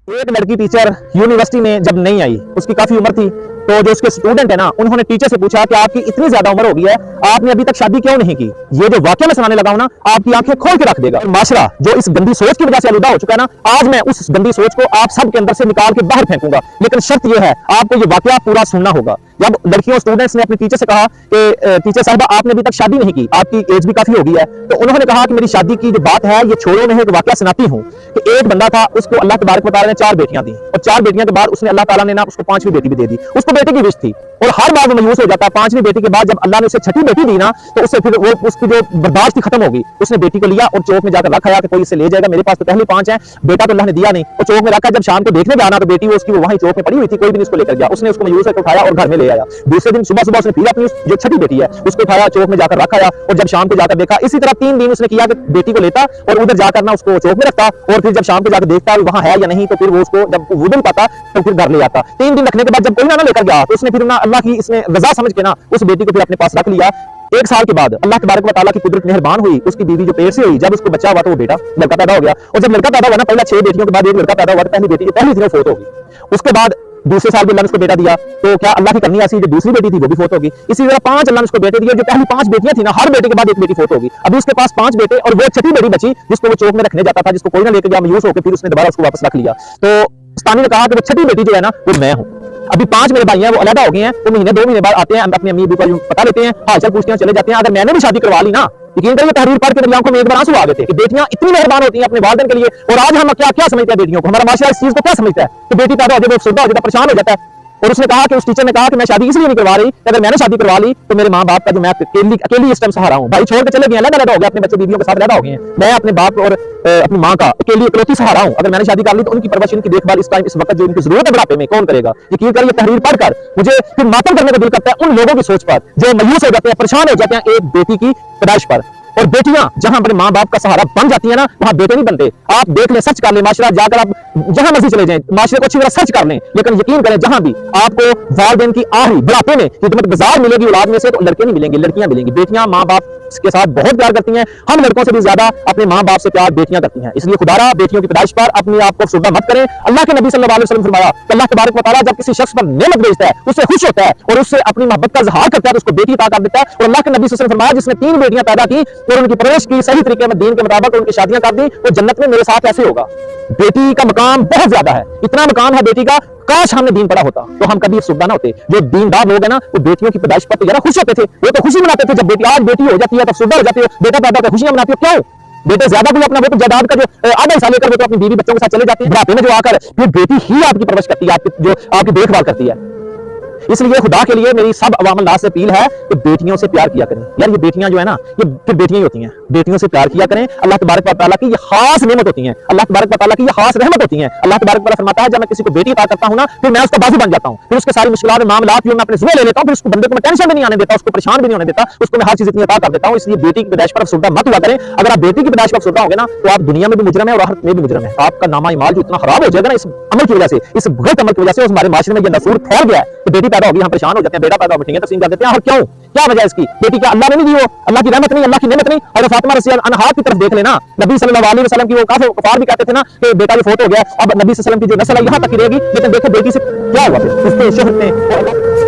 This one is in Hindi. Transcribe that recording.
एक लड़की टीचर यूनिवर्सिटी में जब नहीं आई, उसकी काफी उम्र थी, तो जो उसके स्टूडेंट है ना, उन्होंने टीचर से पूछा कि आपकी इतनी ज्यादा उम्र हो गई है, आपने अभी तक शादी क्यों नहीं की? ये जो वाक्य मैं सुनाने लगा हूं ना, आपकी आंखें खोल के रख देगा। माशरा जो इस गंदी सोच की वजह से आलूदा हो चुका है ना, आज मैं उस गंदी सोच को आप सब के अंदर से निकाल के बाहर फेंकूंगा। लेकिन शर्त यह है, आपको ये वाक्य पूरा सुनना होगा। जब लड़कियों स्टूडेंट्स ने अपने टीचर से कहा कि टीचर साहबा आपने अभी तक शादी नहीं की, आपकी एज भी काफी हो गई है, तो उन्होंने कहा कि मेरी शादी की जो बात है ये छोड़ो, मैं एक वाकया सुनाती हूँ कि एक बंदा था, उसको अल्लाह तबारक व तआला ने 4 बेटियां दी, और 4 बेटियां के बाद उसने अल्लाह ताला ने ना उसको 5वीं बेटी भी दे दी। उसको बेटे की विश थी और हर बार वो मायूस हो जाता। 5वीं बेटी के बाद जब अल्लाह ने उसे 6ठी बेटी दी ना, तो उससे फिर वो उसकी जो बर्दाश्त खत्म होगी। उसने बेटी को लिया और चौक में जाकर रखा कि कोई इसे ले जाएगा, मेरे पास तो पहले 5 है, बेटा तो अल्लाह ने दिया नहीं। और चौक में रखा, जब शाम को देखने जाना तो बेटी वो उसकी वहीं चौक में पड़ी हुई थी, कोई भी नहीं उसको लेकर गया। उसने उसको मायूस होकर उठाया और घर में ले आया। दूसरे दिन सुबह सुबह उसने फिर अपनी जो 6ठी बेटी है उसको उठाया, चौक में जाकर रखा, और जब शाम को जाकर देखा, इसी तरह 3 दिन उसने किया कि बेटी को लेता और उधर जाकर ना उसको चौक में रखता, और फिर जब शाम को जाकर देखता वहां है या नहीं, तो फिर वो उसको जब वो नहीं पाता तो फिर घर ले आता। 3 दिन रखने के बाद जब कोई ना लेकर गया, तो उसने फिर ना अल्लाह की इसने रजा समझ के ना उस बेटी को फिर अपने पास रख लिया। 1 साल के बाद अल्लाह तबारक व तआला की कुदरत मेहरबान हुई, उसकी बीवी जो पेट से हुई, जब उसको बच्चा हुआ तो वो बेटा लड़का पैदा हो गया। और जब लड़का पैदा हुआ ना, पहला 6 बेटियों के बाद एक लड़का पैदा हुआ, तो पहली बेटी पहली थी वो फोत होगी। उसके बाद दूसरे साल भी अल्लाह ने उसको बेटा दिया, तो क्या अल्लाह की करनी ऐसी, जो दूसरी बेटी थी वो भी फोत होगी। इसी तरह 5 अल्लाह ने उसको बेटे दिए, जो पहली 5 बेटियां थी ना, हर बेटे के बाद एक बेटी फोत होगी। अभी उसके पास 5 बेटे और वो 6ठी बेटी बची, जिसको वो चौक में रखने जाता था, जिसको कोई ना लेकर गया, मायूस होकर फिर उसने दोबारा उसको वापस रख लिया। तो उस्तानी ने कहा कि वो 6ठी बेटी जो है ना वो मैं हूं। अभी 5 मेरे भाई हैं, वो अलग हो गए हैं, तो महीने 2 महीने बाद आते हैं, अपनी अम्मी अबू को पता लेते हैं, हाल-चाल पूछते हैं, चले जाते हैं। अगर मैंने भी शादी करवा ली ना, यकीन करिए तहरीर पढ़ के मेरी आंखों में एक बार आंसू आ गए थे कि बेटियां इतनी मेहरबान होती हैं अपने वालिदैन के लिए। और आज हम क्या क्या समझते हैं बेटियों को, हमारा माशरा इस चीज को क्या समझता है कि बेटी पैदा हो जाए वो अफसरदा हो जाता है, परेशान हो जाता है। और उसने कहा कि उस टीचर ने कहा कि मैं शादी इसलिए नहीं करवा रही कि अगर मैंने शादी करवा ली तो मेरे माँ बाप का जो मैं अकेली इस टाइम सहारा हूँ, भाई छोड़ के चले गए, अलग हो गया, अपने बच्चे बीवियों के साथ अलग हो गए हैं, मैं अपने बाप और अपनी माँ का अकेली इकलौती सहारा हूँ। अगर मैंने शादी कर ली तो उनकी परवरिश, उनकी देखभाल इस टाइम इस वक्त जो उनकी जरूरत है बुढ़ापे में कौन करेगा? यकीन करिए तहरीर पढ़कर मुझे फिर मातम करने का दिल करता है उन लोगों की सोच पर जो मायूस हो जाते हैं, परेशान हो जाते हैं एक बेटी की पैदाइश पर। और बेटियां जहां अपने माँ बाप का सहारा बन जाती है ना, वहां बेटे नहीं बनते। आप देख लें, सर्च कर लें, माशरा जाकर आप जहां मर्जी चले जाएं, माशरे को अच्छी तरह सर्च कर लें, लेकिन यकीन करें जहां भी आपको वालिदैन की आखिरी बुढ़ापे में खिदमत गुजार मिलेगी औलाद में से, तो लड़के नहीं मिलेंगे, लड़कियां मिलेंगी। बेटियां माँ बाप के साथ बहुत प्यार करती हैं, हम लड़कों से भी ज्यादा अपने माँ बाप से प्यार बेटियां करती हैं। इसलिए खुदारा बेटियों की पैदाइश पर अपने आप को अफसरदा मत करें। अल्लाह के नबी सल्लल्लाहु अलैहि वसल्लम फरमाया कि अल्लाह तबारक व तआला जब किसी शख्स पर नेमत भेजता है, उससे खुश होता है और उससे अपनी मोहब्बत का इजहार करता है, तो उसको बेटी अता कर देता है। और अल्लाह के नबी सल्लल्लाहु अलैहि वसल्लम फरमाया, जिसने 3 बेटियां पैदा की और उनकी परवरिश की सही तरीके में दीन के मुताबिक उनकी शादियां कर दी, वो जन्नत में मेरे साथ ऐसे होगा। बेटी का मकाम बहुत ज्यादा है, इतना मकाम है बेटी का, काश हमने दीन पढ़ा होता तो हम कभी अफसरदा ना होते। जो दीनदार लोग हैं ना, वो बेटियों की पैदाइश पर तो जरा खुश होते थे, वो तो खुशी मनाते थे। जब बेटी आज बेटी हो जाती है तो अफसरदा हो जाती है, बेटा पैदा होकर खुशियां मनाती हो, क्यों? बेटे ज्यादा भी अपना वो तो जायदाद का जो आधा हिस्सा लेकर वो तो अपनी बीवी बच्चों के साथ चले जाते हैं, बुढ़ापे में जो आकर फिर बेटी ही आपकी परवरिश करती है, आपकी जो आपकी देखभाल करती है। इसलिए खुदा के लिए मेरी सब अवाम अल्लाह से अपील है कि बेटियों से प्यार किया करें। यार ये बेटियां जो है ना, ये फिर बेटियां ही होती हैं, बेटियों से प्यार किया करें। अल्लाह तबारक व तआला की ये खास नेमत होती हैं, अल्लाह तबारक व तआला की ये खास रहमत होती हैं। अल्लाह तबारक व तआला फरमाता है, जब मैं किसी को बेटी अता करता हूं ना, फिर मैं उसका बाजू बन जाता हूं, फिर उसके सारी मुश्किलात मामलात मैं अपने ज़िम्मे ले लेता हूं, फिर उसको बंदे को मैं टेंशन भी नहीं आने देता, उसको परेशान भी नहीं होने देता, उसको मैं हर चीज इतनी अता कर देता हूं। इसलिए बेटी की पैदाइश पर अफसरदा मत हुआ करें। अगर आप बेटी की पैदाइश पर अफसरदा होंगे ना, तो आप दुनिया में भी मुजरम है और आखिरत में भी मुजरम है। आपका नामा ईमाल जो इतना खराब हो जाएगा ना इस अमल की वजह से, इस गलत अमल की वजह से, हमारे माशरे में ये नसूर फैल गया है कि बेटी पैदा होगी हम परेशान हो जाते हैं, बेटा पैदा होगी तस्लीम कर देते हैं। और क्यों, क्या वजह इसकी? बेटी क्या अल्लाह ने नहीं दी? वो अल्लाह की रहमत नहीं, अल्लाह की नेमत नहीं? और फातिमा रज़ियल्लाहु अन्हा की तरफ देख लेना, नबी सल्लल्लाहु अलैहि वसल्लम की वो काफिर कुफार भी कहते थे ना कि बेटा जो फोत हो गया, अब नबी सल्लल्लाहु अलैहि वसल्लम की जो नस्ल है यहां तक ही रहेगी। लेकिन देखो बेटी से क्या हुआ, फिर उसके शोहरत ने